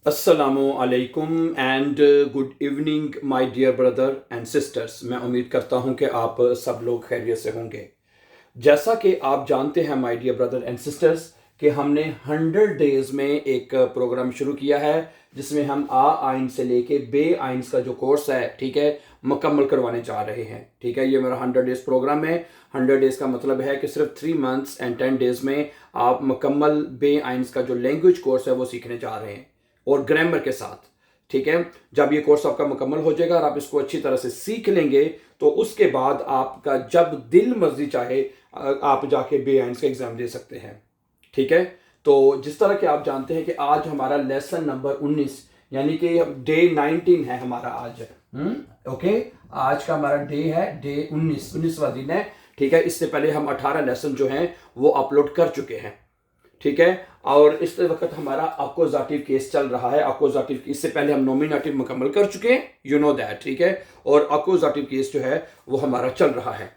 अस्सलामु अलैकुम and good evening my dear brother and sisters. मैं उम्मीद करता हूं कि आप सब लोग खैरियत से होंगे। जैसा कि आप जानते हैं my dear brother and sisters कि हमने 100 डेज में एक प्रोग्राम शुरू किया है जिसमें हम आ आइन से लेके बे आइन्स का जो कोर्स है, ठीक है, मुकम्मल करवाने जा रहे हैं। ठीक है, ये मेरा 100 डेज प्रोग्राम है। 100 डेज का मतलब है कि सिर्फ 3 मंथ्स एंड 10 डेज में आप मुकम्मल बे आइन्स का जो लैंग्वेज कोर्स है वो सीखने जा रहे हैं, और ग्रामर के साथ। ठीक है, जब ये कोर्स आपका मुकम्मल हो जाएगा और आप इसको अच्छी तरह से सीख लेंगे तो उसके बाद आपका जब दिल मर्जी चाहे आप जाके बे आइन्स का एग्जाम दे सकते हैं। ठीक है, तो जिस तरह के आप जानते हैं कि आज हमारा लेसन नंबर 19 यानी कि डे 19 है हमारा आज। ओके, आज का हमारा डे है डे 19वां दिन है। ठीक है, इससे पहले हम 18 लेसन जो हैं वो अपलोड कर चुके हैं। ठीक है, और इस वक्त हमारा अकोजाटिव केस चल रहा है। अकोजाटिव, इससे पहले हम नॉमिनेटिव मुकम्मल कर चुके हैं, यू नो दैट। ठीक है, और अकोजाटिव केस जो है वो हमारा चल रहा है।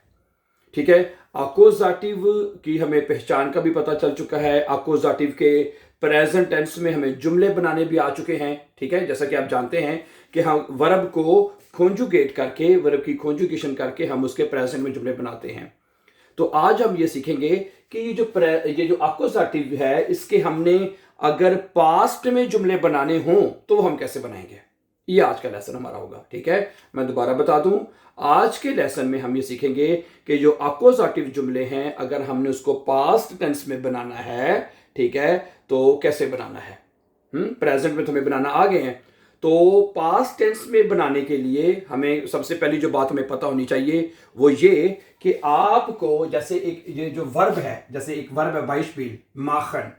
ठीक है, अकोजाटिव की हमें पहचान का भी पता चल चुका है। अकोजाटिव के प्रेजेंट टेंस में हमें जुमले बनाने भी आ चुके हैं। ठीक है, जैसा कि आप जानते हैं कि हम वर्ब को कॉन्जुगेट करके, वर्ब की कॉन्जुगेशन करके हम उसके प्रेजेंट में जुमले बनाते हैं। तो आज हम ये सीखेंगे कि ये जो अकोजाटिव है इसके हमने अगर पास्ट में जुमले बनाने हों तो हम कैसे बनाएंगे, ये आज का लेसन हमारा होगा। ठीक है, मैं दोबारा बता दूं, आज के लेसन में हम ये सीखेंगे कि जो अकोजाटिव जुमले हैं अगर हमने उसको पास्ट टेंस में बनाना है, ठीक है, तो कैसे बनाना है। प्रेजेंट में तो हमें बनाना आ गए हैं, तो पास्ट टेंस में बनाने के लिए हमें सबसे पहली जो बात हमें पता होनी चाहिए वो ये कि आपको जैसे एक ये जो वर्ब है, जैसे एक वर्ब है बाइशपील माखन,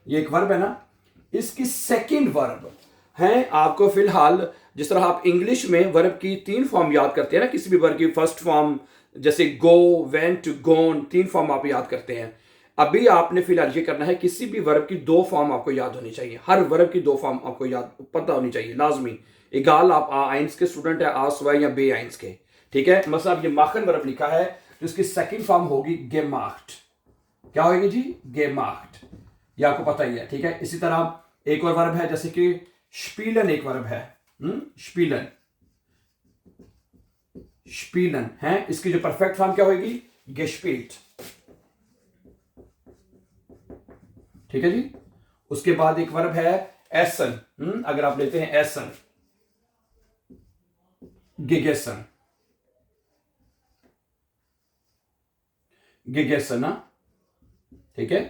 ये एक वर्ब है ना, इसकी सेकंड वर्ब है। आपको फिलहाल जिस तरह आप इंग्लिश में वर्ब की 3 फॉर्म याद करते हैं ना, किसी भी वर्ब की फर्स्ट फॉर्म जैसे गो, वेंट, गोन, 3 फॉर्म आप याद करते हैं। अभी आपने फिलहाल ये करना है, किसी भी वर्ब की 2 फॉर्म आपको याद होनी चाहिए। हर वर्ब की 2 फॉर्म आपको याद पता होनी चाहिए, लाजमी। इगाल आप आ आइंस के स्टूडेंट है, आ स्वाय या बे आइंस के। ठीक है, मतलब अब ये माखन वर्ब लिखा है तो इसकी सेकंड फॉर्म होगी गेमाख्ट। क्या होगी जी? गेमाख्ट, ये आपको पता ही है। ठीक है, इसी तरह एक और वर्ब है जैसे कि स्पीलन, एक वर्ब है स्पीलन, स्पीलन है, इसकी जो परफेक्ट फॉर्म क्या होगी? गेस्पिल्ट। ठीक है जी, उसके बाद एक वर्ब है एसन। अगर आप लेते हैं एसन, गिगेसन, गिगेसन। ठीक है,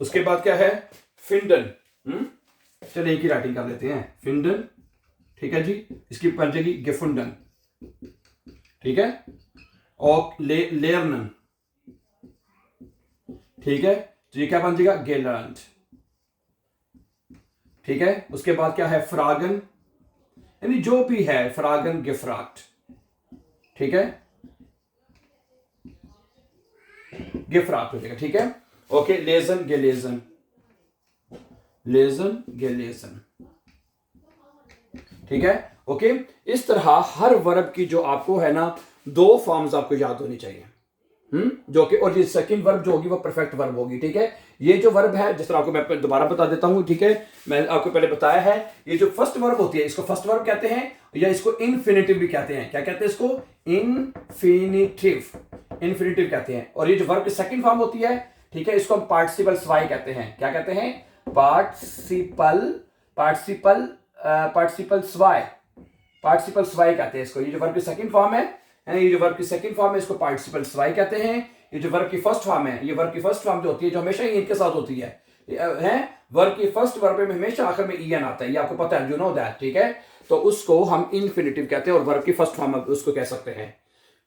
उसके बाद क्या है? फिंडन। चलिए एक ही राइटिंग कर लेते हैं, फिंडन। ठीक है जी, इसकी बन जाएगी गेफुंडन। ठीक है, और लेरनन। ठीक है, तो ये क्या बन जाएगा? गेलर्नड। ठीक है, उसके बाद क्या है? फ्रागन, यानी जो भी है, फ्रागन, गेफ्राट। ठीक है, गेफ्राट हो जाएगा। ठीक है, ओके, लेजन, गेलेजन, लेजन, गेलेजन। ठीक है, ओके, इस तरह हर वर्ब की जो आपको है ना 2 फॉर्म्स आपको याद होनी चाहिए। जो कि, और ये सेकंड वर्ब जो होगी वो परफेक्ट वर्ब होगी। ठीक है, ये जो वर्ब है, जिस तरह आपको मैं दोबारा बता देता हूं। ठीक है, मैं आपको पहले बताया है, ये जो फर्स्ट वर्ब होती है इसको फर्स्ट वर्ब कहते हैं, या इसको इन्फिनिटिव भी कहते हैं। क्या कहते हैं इसको? इन्फिनिटिव, इन्फिनिटिव कहते हैं। और ये जो वर्ब की सेकंड फॉर्म होती है, ठीक है, इसको हम पार्टिसिपल स्वाई कहते हैं। क्या कहते हैं? पार्टिसिपल, पार्टिसिपल, पार्टिसिपल स्वाई, पार्टिसिपल स्वाई कहते हैं इसको। ये जो वर्ब की सेकंड फॉर्म है, ये जो वर्ब की सेकंड फॉर्म है इसको पार्टिसिपल स्वाई कहते हैं। ये जो वर्ब की फर्स्ट फॉर्म है, ये वर्ब की फर्स्ट फॉर्म जो होती है, जो हमेशा ही इनके साथ होती है, वर्ब की फर्स्ट वर्ब में हमेशा आखिर में ईएन आता है, ये आपको पता है, यू नो दैट। ठीक है, तो उसको हम इन्फिनिटिव कहते हैं और वर्ब की फर्स्ट फॉर्म उसको कह सकते हैं।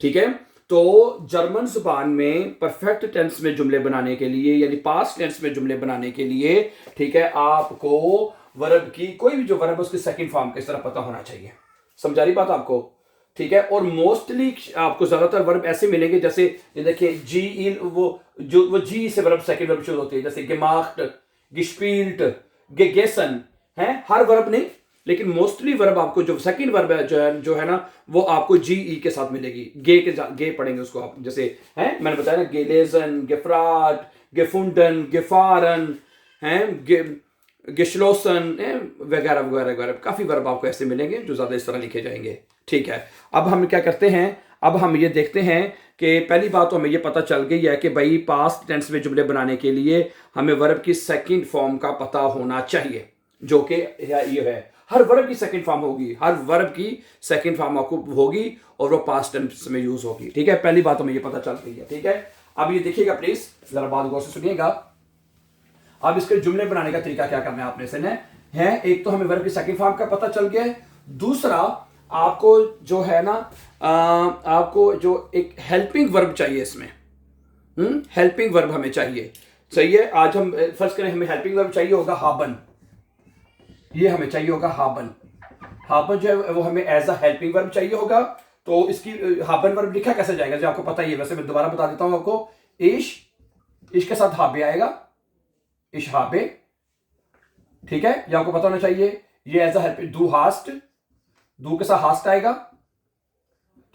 ठीक है, तो जर्मन जुबान में परफेक्ट टेंस में जुमले बनाने के लिए, यानी पास्ट टेंस में जुमले बनाने के लिए, ठीक है, आपको वर्ब की कोई भी जो वर्ब है उसकी सेकंड फॉर्म का इस तरह पता होना चाहिए। समझा रही बात आपको? ठीक है, और मोस्टली आपको ज्यादातर वर्ब ऐसे मिलेंगे, जैसे ये देखिए जी, वो जी से वर्ब सेकंड वर्ब शुरू होती है, जैसे गेमाख्ट, गिस्पील्ट, गेगेसन है। हर वर्ब नहीं, लेकिन मोस्टली वर्ब आपको जो सेकंड वर्ब है जो है ना, वो आपको जी ई के साथ मिलेगी। गे पढ़ेंगे उसको आप, जैसे है मैंने बताया ना, गेलेजन, गेफ्राट, गेफुंडन, गेफारन है, गिशलोसन वगैरह वगैरह वगैरह, काफ़ी वर्ब आपको ऐसे मिलेंगे जो ज़्यादा इस तरह लिखे जाएंगे। ठीक है, अब हम क्या करते हैं, अब हम ये देखते हैं कि पहली बात तो हमें ये पता चल गई है कि भाई पास्ट टेंस में जुमले बनाने के लिए हमें वर्ब की सेकंड फॉर्म का पता होना चाहिए, जो कि ये है। हर वर्ब की सेकंड फॉर्म होगी, हर वर्ब की सेकंड फॉर्म आपको होगी और वो पास्ट टेंस में यूज होगी। ठीक है, पहली बात हमें ये पता चल गई है। ठीक है, अब ये देखिएगा प्लीज, जरा बात गौर से सुनिएगा। अब इसके जुमले बनाने का तरीका क्या करना है आपने से है। एक तो हमें वर्ब की सेकंड फॉर्म का पता चल गया है, दूसरा आपको जो है ना आपको जो एक हेल्पिंग वर्ब चाहिए इसमें, हेल्पिंग वर्ब हमें चाहिए। सही है, आज हम फर्ज करें हमें हेल्पिंग वर्ब चाहिए होगा हाबन, ये हमें चाहिए होगा हाबन। हाबन जो है वो हमें एज अ हेल्पिंग वर्ब चाहिए होगा। तो इसकी हाबन वर्ब लिखा कैसे जाएगा जो आपको पता ही है, वैसे मैं दोबारा बता देता हूं आपको। इश के साथ हाबे आएगा, इश हाबे। ठीक है, ये आपको पता होना चाहिए। ये एज अ हेल्पिंग, दू हास्ट, दू के साथ हास्ट आएगा।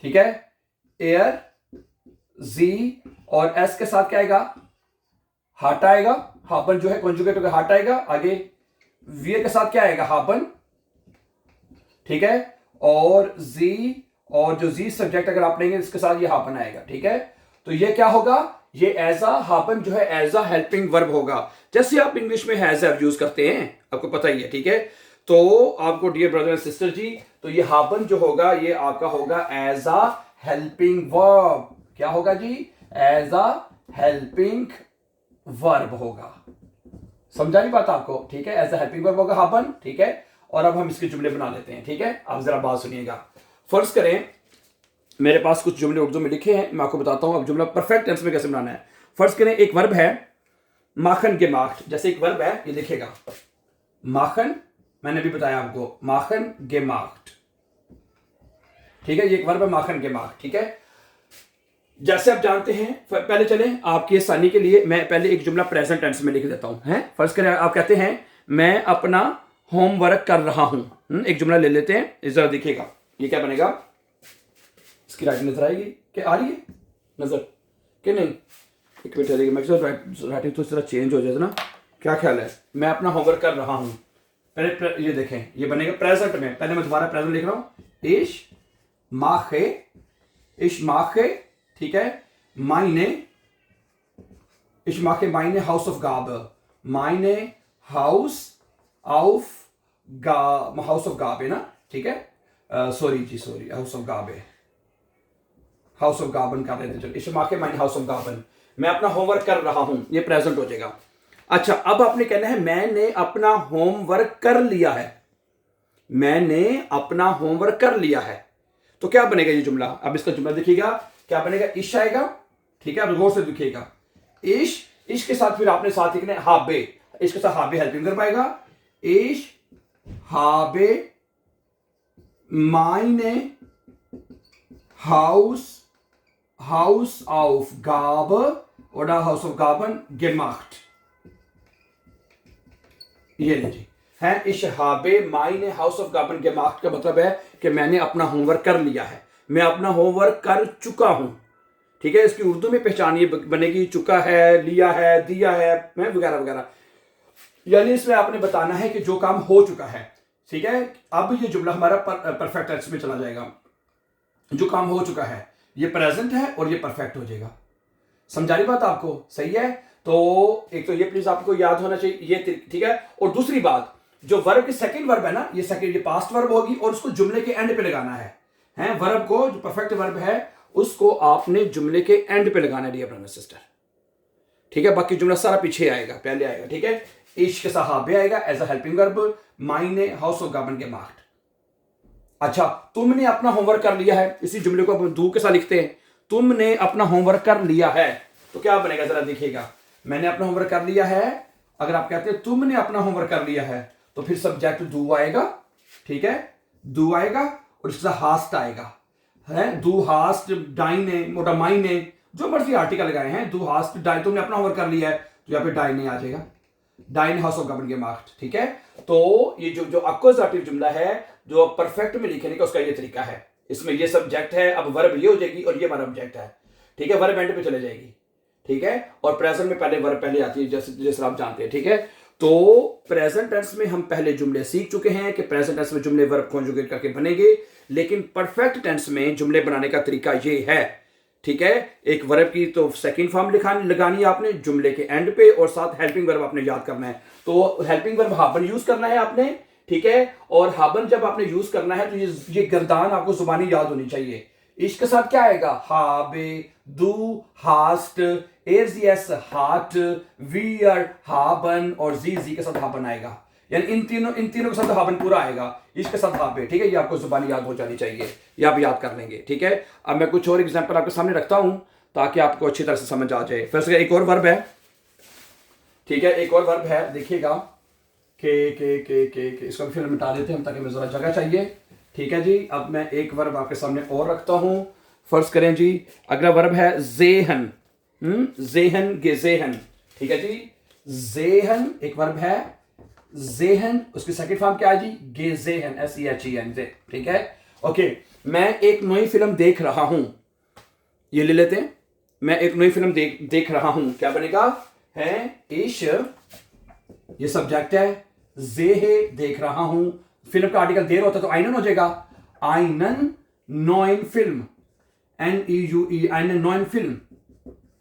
ठीक है, एयर, जी और एस के साथ क्या आएगा, हाट आएगा। हाबन जो है कॉन्जुगेट होकर हाट आएगा। आगे वीर के साथ क्या आएगा, हाबन। ठीक है, और जी, और जो जी सब्जेक्ट अगर आप लेंगे इसके साथ ये हाबन आएगा। ठीक है, तो ये क्या होगा, ये एज अ हाबन जो है एज अ हेल्पिंग वर्ब होगा, जैसे आप इंग्लिश में हैज हैव यूज करते हैं, आपको पता ही है। ठीक है, तो आपको डियर ब्रदर एंड सिस्टर जी, तो ये हाबन जो होगा ये आपका होगा एज अ हेल्पिंग वर्ब। क्या होगा जी, एज अ हेल्पिंग वर्ब होगा। समझा नहीं बात आपको? ठीक है, एज अ हेल्पिंग वर्ब होगा हाबन। ठीक है, और अब हम इसके जुमले बना लेते हैं। ठीक है, आप जरा बात सुनिएगा। फर्ज करें मेरे पास कुछ जुमले उर्दू में लिखे हैं, मैं आपको बताता हूं अब जुमला परफेक्ट टेंस में कैसे बनाना है। फर्ज करें एक वर्ब है माखन के माख्ट, जैसे एक वर्ब है, ये लिखेगा माखन, मैंने भी बताया आपको माखन गे माख्ट। ठीक है, ये एक वर्ब है माखन के माख्ट। ठीक है, जैसे आप जानते हैं, पहले चले आपकी आसानी के लिए मैं पहले एक जुमला प्रेजेंट टेंस में लिख देता हूं। है, फर्ज करें आप कहते हैं मैं अपना होमवर्क कर रहा हूं। एक जुमला ले लेते हैं, जरा देखिएगा ये क्या बनेगा। इसकी राइटिंग नजर आएगी कि आ रही है नजर कि नहीं? एक मिनट रहेगी, मैं राइटिंग तो इस तरह चेंज हो जाए ना, क्या ख्याल है? मैं अपना होमवर्क कर रहा हूं, पहले ये देखें, ये बनेगा प्रेजेंट में। पहले मैं दोबारा प्रेजेंट लिख रहा हूं, इश माखे, इश माखे। ठीक है, माइने, इश माखे माइने हाउस ऑफ गाब, माइने हाउस ऑफ हाउस ऑफ गाब है ना। ठीक है, सॉरी जी, सॉरी, हाउस ऑफ गाब है, हाउस ऑफ गाबन कर रहे थे। इश माखे माइने हाउस ऑफ गाबन, मैं अपना होमवर्क कर रहा हूं, ये प्रेजेंट हो जाएगा। अच्छा, अब आपने कहना है मैंने अपना होमवर्क कर लिया है, मैंने अपना होमवर्क कर लिया है। तो क्या बनेगा ये जुमला? अब इसका जुमला देखिएगा क्या बनेगा, इश आएगा। ठीक है, अब गौर से देखिएगा, इश, इश के साथ फिर आपने साथ लिखना है हाबे, इश के साथ हाबे हेल्पिंग वर्ब आएगा। इश हाबे माइने हाउस, हाउस ऑफ गाब oder हाउस ऑफ गाबन gemacht। ये लीजिए है, इश हाबे माइने हाउस ऑफ गाबन gemacht का मतलब है कि मैंने अपना होमवर्क कर लिया है, मैं अपना होमवर्क कर चुका हूं। ठीक है, इसकी उर्दू में पहचान ये बनेगी चुका है, लिया है, दिया है वगैरह वगैरह, यानी इसमें आपने बताना है कि जो काम हो चुका है। ठीक है, अब ये जुमला हमारा परफेक्ट टेंस में चला जाएगा। जो काम हो चुका है ये प्रेजेंट है और ये परफेक्ट हो जाएगा। समझा रही बात आपको? सही है, तो एक तो ये प्लीज आपको याद होना चाहिए ये। ठीक है, और दूसरी बात, जो वर्ब की सेकंड वर्ब है ना, ये सेकंड, ये पास्ट वर्ब होगी और उसको जुमले के एंड पे लगाना है। वर्ब को, जो परफेक्ट वर्ब है उसको आपने जुमले के एंड पे लगाना है डियर ब्रदर सिस्टर। ठीक है, बाकी जुमला सारा पीछे आएगा, पहले आएगा। ठीक है, इश के सहाबे आएगा एज अ हेल्पिंग वर्ब, माइने हाउस ऑफ गाबन gemacht। अच्छा, तुमने अपना होमवर्क कर लिया है, इसी जुमले को दू के साथ लिखते हैं, तुमने अपना होमवर्क कर लिया है, तो क्या बनेगा जरा देखिएगा, मैंने अपना होमवर्क कर लिया है। अगर आप कहते हैं तुमने अपना होमवर्क कर लिया है तो फिर सब्जेक्ट डू आएगा। ठीक है, डू आएगा और इसके साथ हास्ट आएगा, है डू हास्ट डाइने मोटा माइने, जो मर्जी आर्टिकल लगाए हैं, डू हास्ट डाई, तुमने अपना होमवर्क कर लिया है तो यहाँ पे डाइने आ जाएगा, डाइन हाउस ऑफ गाबन gemacht। ठीक है, तो ये जो अक्यूजेटिव जुमला है जो परफेक्ट में लिखने का उसका ये तरीका है। इसमें ये सब्जेक्ट है, अब वर्ब ये हो जाएगी और ये हमारा ऑब्जेक्ट है। ठीक है, वर्ब एंड पे चले जाएगी। ठीक है, और प्रेजेंट में पहले वर्ब पहले आती है, जैसे जैसे आप जानते हैं। ठीक है, तो प्रेजेंट टेंस में हम पहले जुमले सीख चुके हैं कि प्रेजेंट टेंस में जुमले वर्ब कॉन्जुगेट करके बनेंगे, लेकिन परफेक्ट टेंस में जुमले बनाने का तरीका ये है, ठीक है। एक वर्ब की तो सेकंड फॉर्म लगानी है आपने जुमले के एंड पे, और साथ हेल्पिंग वर्ब आपने याद करना है। तो हेल्पिंग वर्ब हाबन यूज करना है आपने, ठीक है। और हाबन जब आपने यूज करना है तो ये गर्दान आपको जुबानी याद होनी चाहिए। इसके साथ क्या आएगा, हाबे, दू, हास्ट, एरजीएस, हाट, वियर, हाबन, और जी के साथ हाबन आएगा, यानी इन तीनों के साथ हाबन पूरा आएगा, इसके साथ हाबे, ठीक है। ये आपको जुबानी याद हो जानी चाहिए, ये आप याद कर लेंगे, ठीक है। अब मैं कुछ और एग्जांपल आपके सामने रखता हूं ताकि आपको अच्छी तरह से समझ आ जाए। फिर एक और वर्ब है, ठीक है, एक और वर्ब है, देखिएगा के इसको फिर मिटा देते हैं ताकि मैं जरा जगह चाहिए, ठीक है जी। अब मैं एक वर्ब आपके सामने और रखता हूं। फर्ज करें जी, अगला वर्ब है जेहन, जेहन, गेजेहन, ठीक है जी। जेहन एक वर्ब है, जेहन उसकी सेकंड फॉर्म क्या है जी, गेजेहन, SEHEN, ठीक है। ओके, मैं एक नई फिल्म देख रहा हूं, ये ले लेते हैं, मैं एक नई फिल्म देख रहा हूं, क्या बनेगा, है इश, ये सब्जेक्ट है, जेहे देख रहा हूं, फिल्म का आर्टिकल देर होता है तो आइनन हो जाएगा, आइनन नॉइन फिल्म, NEUE, आइनन नॉइन फिल्म,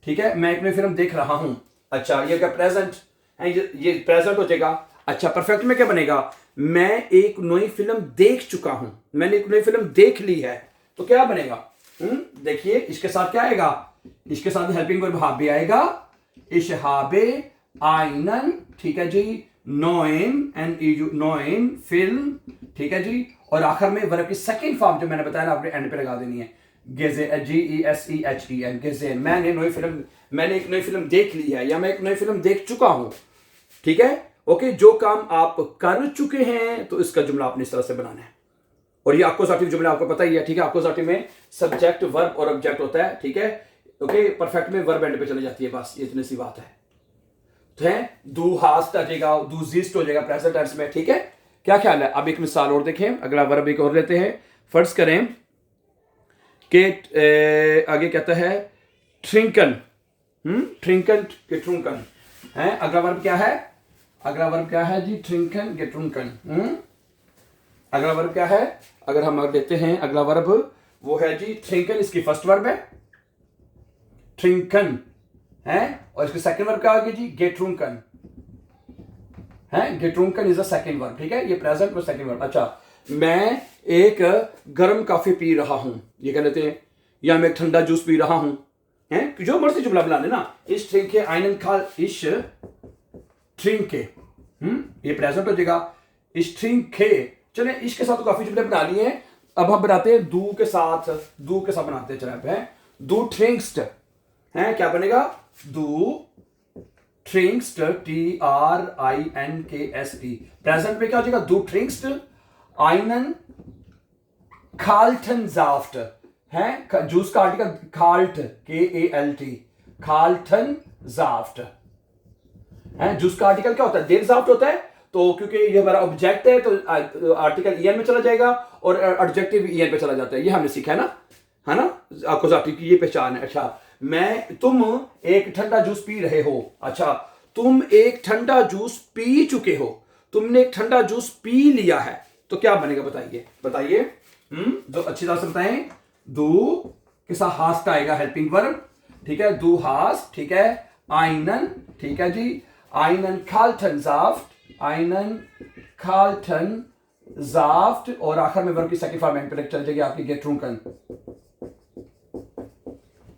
ठीक है। मैं एक नई फिल्म देख रहा हूं, अच्छा ये क्या प्रेजेंट है, ये प्रेजेंट हो जाएगा। अच्छा परफेक्ट में क्या बनेगा, मैं एक नई फिल्म देख चुका हूं, मैंने एक नई फिल्म देख ली है, तो क्या बनेगा, देखिए इसके साथ क्या आएगा, इसके साथ हेल्पिंग वर्ब हाबे आएगा, इश हाबे, आइनन, ठीक है जी, नॉइन, NEU नॉइन फिल्म, ठीक है जी। और आखिर में वर्ब की सेकंड फॉर्म जो मैंने बताया ना, आपने एंड पे लगा देनी है, गेजे, GESEHEN, गेजेन, मैंने एक नई फिल्म देख ली है, या मैं एक नई फिल्म देख चुका हूं, ठीक है। ओके, जो काम आप कर चुके हैं तो इसका जुमला आपने इस तरह से बनाना है। और ये एक्कुजेटिव जुमला आपको पता ही है, ठीक है। एक्कुजेटिव में सब्जेक्ट, वर्ब और ऑब्जेक्ट होता है, ठीक है। ओके, परफेक्ट में वर्ब एंड पे चली जाती है, बस ये इतनी सी बात है। तो है दू हास्ट आ जाएगा, दू जीस्ट हो जाएगा प्रेजेंट टेंस में, ठीक है। क्या ख्याल है, अब एक मिसाल और देखें, अगला वर्ब एक और लेते हैं। फर्ज करें कि आगे कहता है ट्रिंकन, ट्रिंकन के ट्रुंकन है, अगला वर्ब क्या है, अगला वर्ब क्या है जी, ट्रिंकन के ट्रुंकन, अगला वर्ब क्या है, अगर हम देते हैं अगला वर्ब वो है जी ट्रिंकन, इसकी फर्स्ट वर्ब है ट्रिंकन है, और इसकी सेकंड वर्ब क्या होगी जी, गेट्रुंकन है, गेट्रुंकन इज अ सेकंड वर्ब, ठीक है। ये प्रेजेंट में सेकंड वर्ब। अच्छा, मैं एक गर्म कॉफी पी रहा हूं, ये कह लेते हैं, या मैं एक ठंडा जूस पी रहा हूं, है, जो मर्जी जुमला बना लेना, इस ट्रिंके आइनन खाल इश ट्रिंके, ये प्रेजेंट हो जाएगा, इस ट्रिंके। चले इसके साथ तो काफी जुमले बना लिए हैं, अब हम बनाते हैं दू के साथ, दू के साथ बनाते हैं, चले हैं दू ट्रिंक्स्ट है, क्या बनेगा, दू ट्रिंक्स्ट, TRINKST, प्रेजेंट में क्या हो जाएगा, दू ट्रिंक्स्ट आइनन खाल्टन जाफ्ट है, जूस का आर्टिकल खाल्ट, KALT, खाल्टन जाफ्ट है, जूस का आर्टिकल क्या होता है, देर जाफ्ट होता है, तो क्योंकि ये हमारा ऑब्जेक्ट है तो आर्टिकल EN में चला जाएगा और एडजेक्टिव EN पे चला जाता है, ये हमने सीखा है ना, एक्कुजेटिव की ये पहचान है। अच्छा, तुम एक ठंडा जूस पी रहे हो, अच्छा तुम एक ठंडा जूस पी चुके हो, तुमने एक ठंडा जूस पी लिया है, तो क्या बनेगा बताइए, जो अच्छी तरह से बताएं, दू के साथ हास्ट आएगा हेल्पिंग वर्ब, ठीक है, दू हास्ट, ठीक है, आइनन, ठीक है जी, आइनन खाल्टन जाफ्ट, आइनन खाल्टन जाफ्ट, और आखिर में वर्ब की सेकंड फॉर्म एंड पे चल जाएगी आपकी गेट्रुंकन।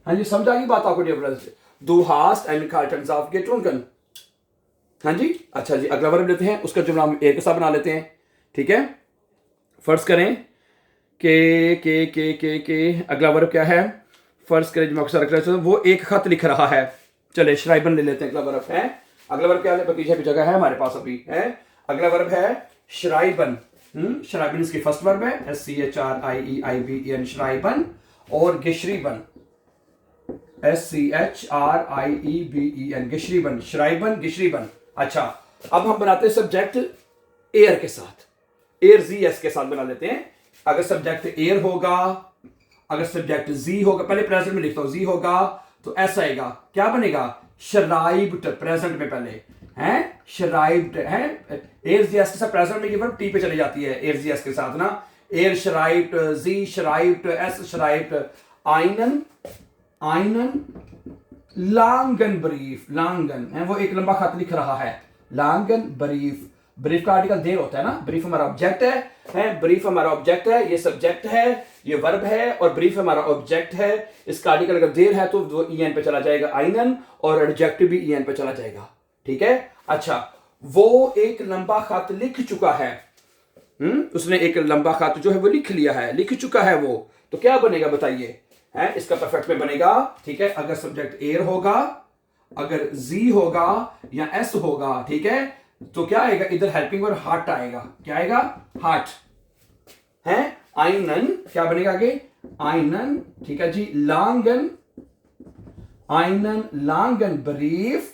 हाँ जी, समझ आ गई बात आपको डिफरेंस, दू हास्ट एंड खाल्टन जाफ्ट गेट्रुंकन, हाँ जी। अच्छा जी, अगला वर्ब लेते हैं, उसका जुमला हम एक साथ बना लेते हैं, ठीक है। फर्ज करें के अगला वर्ब क्या है, फर्ज करें जो अक्सर रख रहे वो एक खत लिख रहा है, चले श्राइबन ले लेते हैं, अगला वर्ब है, अगला वर्ब क्या है, पीछे भी जगह है हमारे पास अभी है, अगला वर्ब है श्राइबन, श्राइबन इसकी फर्स्ट वर्ब है, SCHRIEIBEN, श्राइबन, और गिशरीबन, SCHRIEBEN, गिशरीबन, श्राइबन, गिशरीबन। अच्छा, अब हम बनाते हैं सब्जेक्ट एयर के साथ, एयर ZS के साथ बना लेते हैं। अगर सब्जेक्ट एयर होगा, अगर सब्जेक्ट जी होगा, पहले प्रेजेंट में लिखता हूं, जी होगा तो ऐसा आएगा, क्या बनेगा, शराइब्ट, प्रेजेंट में पहले हैं, schreibt हैं, er sie es के साथ प्रेजेंट में ये वर्ब टी पे चली जाती है, er sie es के साथ ना, er schreibt, sie schreibt, es schreibt, einen langen Brief, langen है, वो एक लंबा खत लिख रहा है, langen Brief, ब्रीफ का आर्टिकल देर होता है ना, ब्रीफ हमारा ऑब्जेक्ट है, ब्रीफ हमारा ऑब्जेक्ट है, ये सब्जेक्ट है, ये वर्ब है और ब्रीफ हमारा ऑब्जेक्ट है। इसका आर्टिकल अगर देर है तो वो ईएन पे चला जाएगा आइनन, और एडजेक्टिव भी ईएन पे चला जाएगा। ठीक है, अच्छा, वो एक लंबा खत लिख चुका है, उसने एक लंबा खत जो है वो लिख लिया है, लिख चुका है वो, तो क्या बनेगा बताइए, है इसका परफेक्ट में बनेगा। ठीक है, अगर सब्जेक्ट एर होगा, अगर जी होगा या एस होगा, ठीक है, तो क्या आएगा, इधर हेल्पिंग और हार्ट आएगा, क्या आएगा, हार्ट है, आइनन क्या बनेगा आगे, आइनन, ठीक है जी, लांगन, आइनन लांगन ब्रीफ,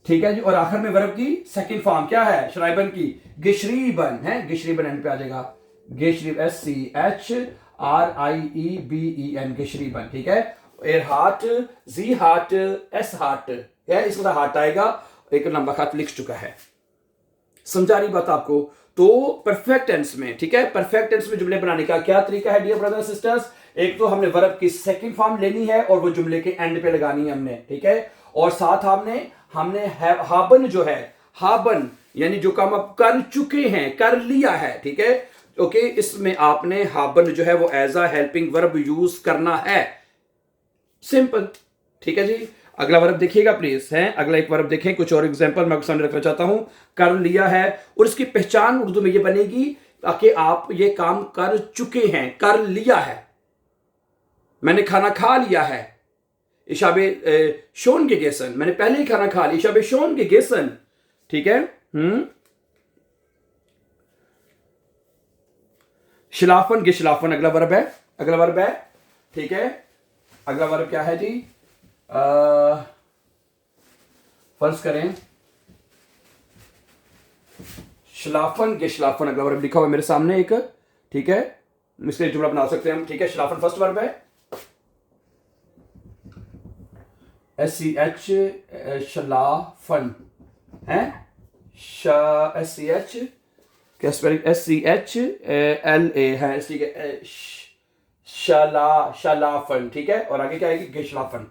ठीक है जी, और आखिर में वर्ब की सेकंड फॉर्म क्या है, श्राइबन की, गिशरीबन है, गिशरीबन एंड पे आ जाएगा, गिशरीब, SCHRIEBEN, गिशरीबन। ठीक है, एर हार्ट, जी हार्ट, एस हार्ट है, इसका हार्ट आएगा, एक लंबा खत लिख चुका है। समझा रही बात आपको? तो परफेक्ट टेंस में, ठीक है, परफेक्ट टेंस में जुमले बनाने का क्या तरीका है डियर ब्रदर सिस्टर्स, एक तो हमने वर्ब की सेकंड फॉर्म लेनी है और वो जुमले के एंड पे लगानी है हमने, ठीक है, और साथ हमने हाबन जो है, हाबन यानी जो काम आप कर चुके हैं, कर लिया है, ठीक है, ओके, इसमें आपने हाबन जो है वो as a helping verb use करना है, सिंपल। ठीक है जी, अगला वर्ब देखिएगा प्लीज, है अगला एक वर्ब देखें, कुछ और एग्जांपल मैं आपके सामने रखना चाहता हूं, कर लिया है, और इसकी पहचान उर्दू में ये बनेगी ताकि आप ये काम कर चुके हैं, कर लिया है, मैंने खाना खा लिया है, इशाबे शोन के गेसन, मैंने पहले ही खाना खा लिया, इशाबे शोन के गेसन। ठीक है, शिलाफन गिशलाफन अगला वर्ब है, अगला वर्ब है, ठीक है, अगला वर्ब क्या है जी, फर्ज करें शलाफन गिशलाफन अगला वर्ब लिखा हुआ है मेरे सामने एक, ठीक है, इसलिए जुमला बना सकते हैं हम। ठीक है, शलाफन फर्स्ट वर्ब है, SCH शलाफन है, SCH क्या स्पेलिंग, SCHLA है, इसलिए शलाफन। ठीक है, और आगे क्या आएगी, गिशलाफन।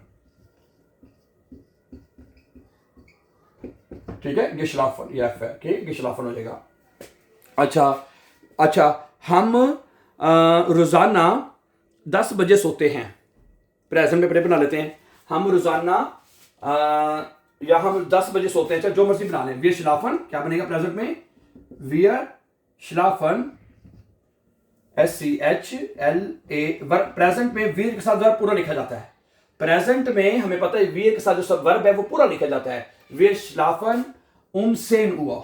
ठीक है, गिशलाफन, ये एफ है, ठीक, गिशलाफन हो जाएगा। अच्छा, हम रोजाना 10 बजे सोते हैं, प्रेजेंट में बना लेते हैं, हम रोजाना या हम 10 बजे सोते हैं, जो मर्जी बना लें, वीर शलाफन क्या बनेगा प्रेजेंट में, वीर शलाफन, SCHLA, प्रेजेंट में वीर के साथ वर्ब पूरा लिखा जाता है, प्रेजेंट में हमें पता है वीर के साथ जो सब वर्ब है वो पूरा लिखा जाता है, वीर शलाफन सेन हुआ,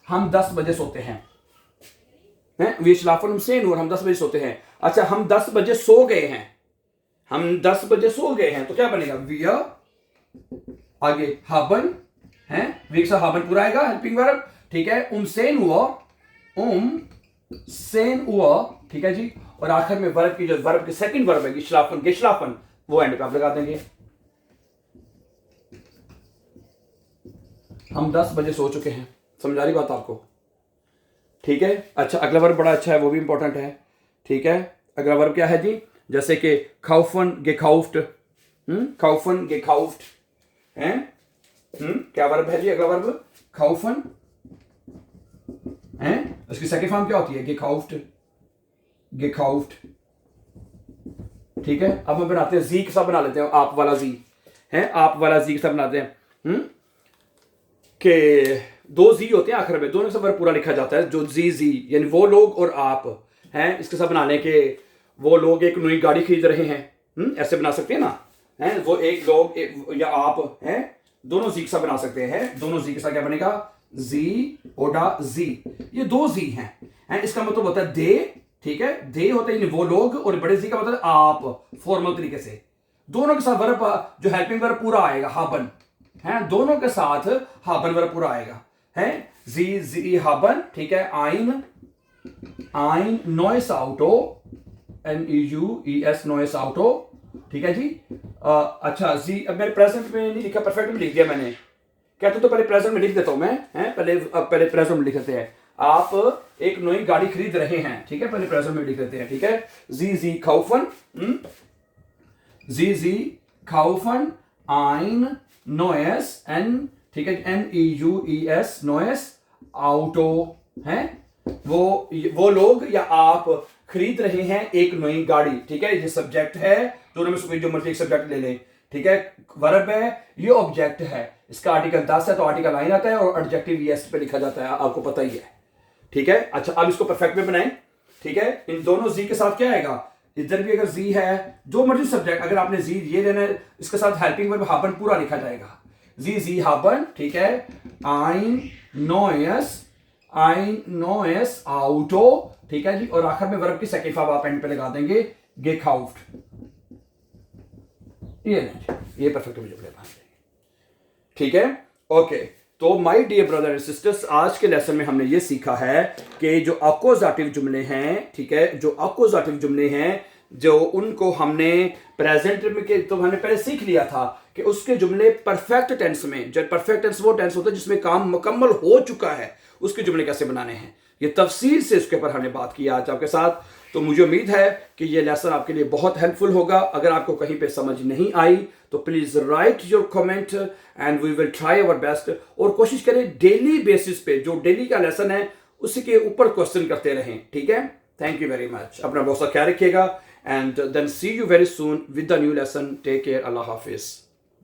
हम 10 बजे सोते हैं, वीर शलाफन सेन हुआ, हम 10 बजे सोते हैं। अच्छा, हम 10 बजे सो गए हैं, हम 10 बजे सो गए हैं, तो क्या बनेगा, वीर आगे हाबन है, वीर के साथ हाबन पूरा आएगा, हेल्पिंग वर्ब। ठीक है, सेन हुआ, ठीक है जी, और आखिर में वर्ब की जो वर्ब की सेकंड वर्ब है गिशलाफन, वो एंड पे आप लगा देंगे। हम 10 बजे सो चुके हैं, समझा रही बात आपको? ठीक है, अच्छा, अगला वर्ब बड़ा अच्छा है, वो भी इंपॉर्टेंट है। ठीक है, अगला वर्ब क्या है जी, जैसे कि खाउफन गेखाउफ्ट, खाउफन गेखाउफ्ट है, क्या वर्ब है जी, अगला वर्ब खाउफन है, उसकी सेकंड फॉर्म क्या होती है, गेखाउफ्ट। ठीक है, अब हम बनाते हैं जी के साथ बना लेते हैं, आप वाला जी है, आप वाला जी के साथ बनाते हैं, कि 2 जी होते हैं आखिर में, दोनों से वर्ब पूरा लिखा जाता है, जो जी यानी वो लोग और आप हैं, इसके साथ बनाने के, वो लोग एक नई गाड़ी खरीद रहे हैं, ऐसे बना सकते हैं ना, हैं वो एक लोग या आप हैं, दोनों जी के साथ बना सकते हैं, दोनों जी के साथ क्या बनेगा, जी ओडा जी, ये 2 जी हैं, इसका मतलब होता है दे, ठीक है, दे होते हैं वो लोग, और बड़े जी का मतलब आप, फॉर्मल तरीके से, दोनों के साथ वर्ब जो हेल्पिंग वर्ब पूरा आएगा, हाबन है, दोनों के साथ हाबन वर्ब पूरा आएगा, है जी हाबन। ठीक है, आइन नॉइस आउटो, NEUES नॉइस आउटो, ठीक है जी। अच्छा जी, अब मैंने प्रेजेंट में नहीं लिखा, परफेक्ट में लिख दिया मैंने। कहते तो पहले प्रेजेंट में लिख देता हूं मैं, हैं पहले प्रेजेंट में लिख देते हैं। आप एक नई गाड़ी खरीद रहे हैं, ठीक है, पहले प्रेजेंट में लिख देते हैं, ठीक है। जी काउफन, जी काउफन ein neues एन, ठीक है, NEUES neues ऑटो है। वो लोग या आप खरीद रहे हैं एक नई गाड़ी, ठीक है। ये सब्जेक्ट है, दोनों में से जो मर्जी एक सब्जेक्ट ले लें, ठीक है। वर्ब है, ये ऑब्जेक्ट है, इसका आर्टिकल 10 है तो आर्टिकल आइन आता है और एडजेक्टिव एस पे लिखा जाता है, आपको पता ही है, ठीक है। अच्छा, अब इसको परफेक्ट में बनाएं, ठीक है। इन दोनों जी के साथ क्या आएगा, इधर भी अगर जी है, जो मर्जी सब्जेक्ट, अगर आपने जी ये लेना है, इसके साथ हेल्पिंग वर्ब हाबन पूरा लिखा जाएगा, जी हाबन, ठीक है। ein neues ऑटो, ठीक है जी। और आखिर में वर्ब की सेकंड फॉर्म आप एंड पे लगा देंगे, gekauft। ये परफेक्ट में जुमले बन जाएंगे, ठीक है। ओके, तो my dear brother and sisters, आज के लेसन में हमने ये सीखा है कि जो अक्वजाटिव जुमले हैं, ठीक है, जो अक्वजाटिव जुमले हैं, जो उनको हमने प्रेजेंट में के तो हमने पहले सीख लिया था कि उसके जुमले परफेक्ट टेंस में, जो परफेक्ट टेंस वो टेंस होता है जिसमें काम मुकम्मल हो चुका है, उसके जुमले कैसे बनाने हैं, ये तफसील से उसके ऊपर हमने बात की आज आपके साथ। तो मुझे उम्मीद है कि ये लेसन आपके लिए बहुत हेल्पफुल होगा। अगर आपको कहीं पे समझ नहीं आई तो please write your comment and we will try our best. और कोशिश करें डेली बेसिस पे, जो डेली का लेसन है उसी के ऊपर क्वेश्चन करते रहें, ठीक है। थैंक यू वेरी मच, अपना बहुत सा ख्याल रखिएगा and then see you very soon with the new lesson. Take care, अल्लाह हाफिज।